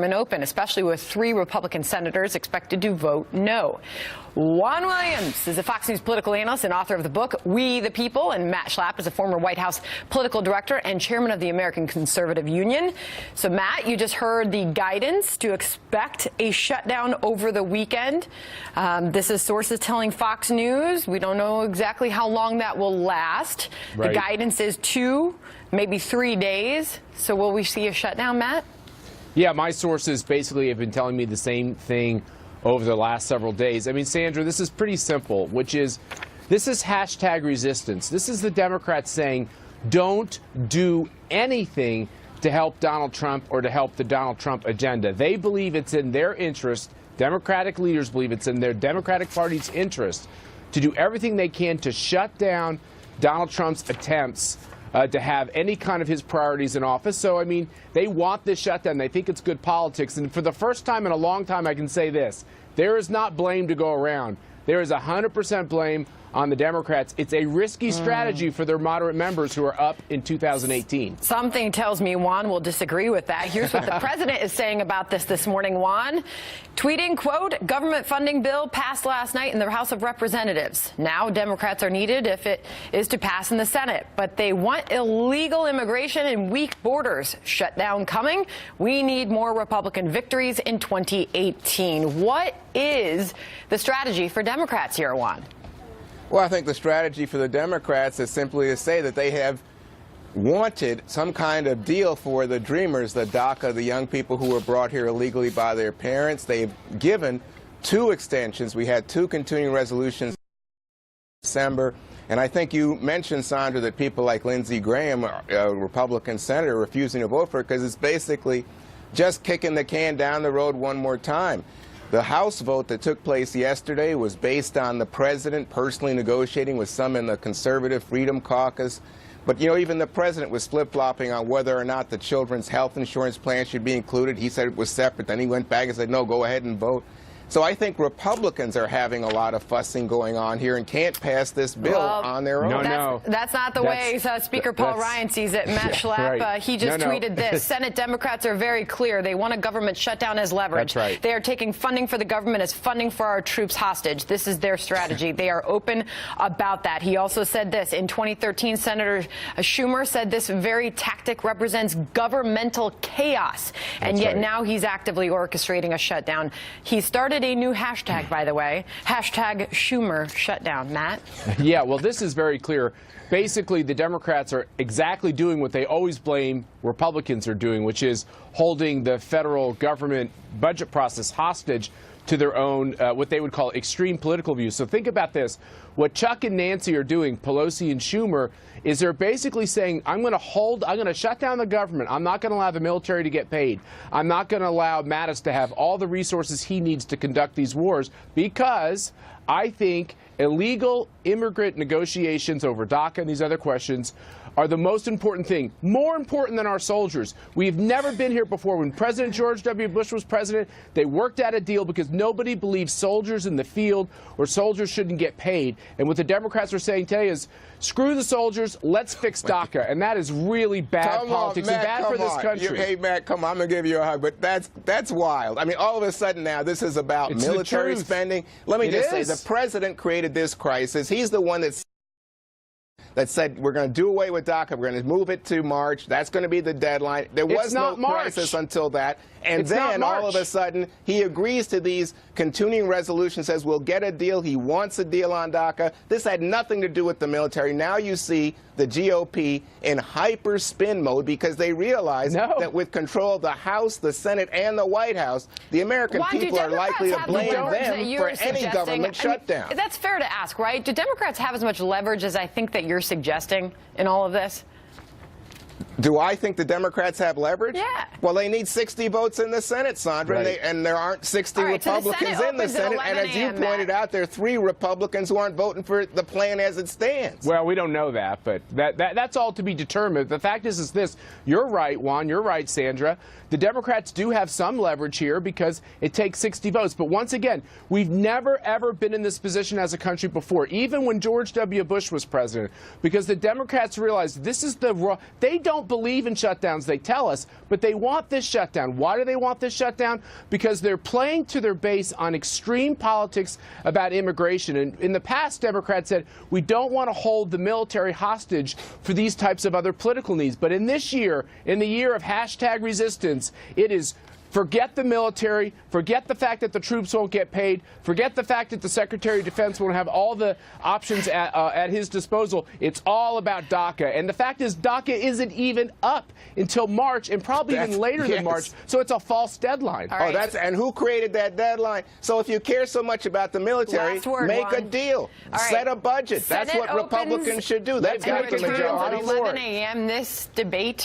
Open, especially with 3 Republican senators expected to vote no. Juan Williams is a Fox News political analyst and author of the book We the People, and Matt Schlapp is a former White House political director and chairman of the American Conservative Union. So, Matt, you just heard the guidance to expect a shutdown over the weekend. This is sources telling Fox News. We don't know exactly how long that will last. Right. The guidance is 2, maybe 3 days. So will we see a shutdown, Matt? Yeah, my sources basically have been telling me the same thing over the last several days. I mean, Sandra, this is pretty simple, which is this is hashtag resistance. This is the Democrats saying don't do anything to help Donald Trump or to help the Donald Trump agenda. They believe it's in their interest. Democratic leaders believe it's in their Democratic Party's interest to do everything they can to shut down Donald Trump's attempts to have any kind of his priorities in office. So, I mean, they want this shutdown. They think it's good politics. And for the first time in a long time, I can say this. There is not blame to go around. There is 100% blame on the Democrats. It's a risky strategy for their moderate members who are up in 2018. Something tells me Juan will disagree with that. Here's what the president is saying about this morning, Juan. Tweeting, quote, government funding bill passed last night in the House of Representatives. Now Democrats are needed if it is to pass in the Senate. But they want illegal immigration and weak borders. Shutdown coming. We need more Republican victories in 2018. What is the strategy for Democrats here, Juan? Well, I think the strategy for the Democrats is simply to say that they have wanted some kind of deal for the Dreamers, the DACA, the young people who were brought here illegally by their parents. They've given 2 extensions. We had 2 continuing resolutions in December. And I think you mentioned, Sandra, that people like Lindsey Graham, a Republican senator, are refusing to vote for it because it's basically just kicking the can down the road one more time. The House vote that took place yesterday was based on the president personally negotiating with some in the Conservative Freedom Caucus. But, you know, even the president was flip-flopping on whether or not the children's health insurance plan should be included. He said it was separate. Then he went back and said, no, go ahead and vote. So I think Republicans are having a lot of fussing going on here and can't pass this bill on their own. That's not the way Speaker Paul Ryan sees it. Matt Schlapp, he just tweeted this. Senate Democrats are very clear. They want a government shutdown as leverage. That's right. They are taking funding for the government as funding for our troops hostage. This is their strategy. They are open about that. He also said this. In 2013, Senator Schumer said this very tactic represents governmental chaos. And yet now he's actively orchestrating a shutdown. He started a new hashtag, by the way, hashtag Schumer shutdown. Matt? Yeah, well, this is very clear. Basically, the Democrats are exactly doing what they always blame Republicans are doing, which is holding the federal government budget process hostage to their own, what they would call extreme political views. So think about this. What Chuck and Nancy are doing, Pelosi and Schumer, is they're basically saying, I'm going to shut down the government. I'm not going to allow the military to get paid. I'm not going to allow Mattis to have all the resources he needs to conduct these wars because I think illegal immigrant negotiations over DACA and these other questions are the most important thing, more important than our soldiers. We've never been here before. When President George W. Bush was president, they worked out a deal because nobody believes soldiers in the field or soldiers shouldn't get paid. And what the Democrats are saying today is, screw the soldiers, let's fix DACA. And that is really bad politics and bad for this country. Hey, Matt, come on, I'm going to give you a hug, but that's wild. I mean, all of a sudden now this is about military spending. Let me just say, the president created this crisis. He's the one that said we're going to do away with DACA, we're going to move it to March. That's going to be the deadline. There was no crisis until that. And then all of a sudden he agrees to these continuing resolutions, says we'll get a deal. He wants a deal on DACA. This had nothing to do with the military. Now you see the GOP in hyper spin mode because they realize that with control of the House, the Senate, and the White House, the American people are likely to blame them for any government shutdown. That's fair to ask, right? Do Democrats have as much leverage as I think that you're suggesting in all of this? Do I think the Democrats have leverage? Yeah. Well, they need 60 votes in the Senate, Sandra, and there aren't 60 Republicans in the Senate. And as you pointed out, there are 3 Republicans who aren't voting for the plan as it stands. Well, we don't know that, but that's all to be determined. The fact is this. You're right, Juan. You're right, Sandra. The Democrats do have some leverage here because it takes 60 votes. But once again, we've never, ever been in this position as a country before, even when George W. Bush was president, because the Democrats realized this is they don't don't believe in shutdowns, they tell us, but they want this shutdown. Why do they want this shutdown? Because they're playing to their base on extreme politics about immigration. And in the past, Democrats said, we don't want to hold the military hostage for these types of other political needs. But in this year, in the year of hashtag resistance, it is forget the military, forget the fact that the troops won't get paid, forget the fact that the Secretary of Defense won't have all the options at his disposal. It's all about DACA. And the fact is DACA isn't even up until March, and probably even later than March, so it's a false deadline. All right. And who created that deadline? So if you care so much about the military, make a deal. All right. Set a budget. Senate That's what Republicans should do. They've got the majority. At 11 a.m. this debate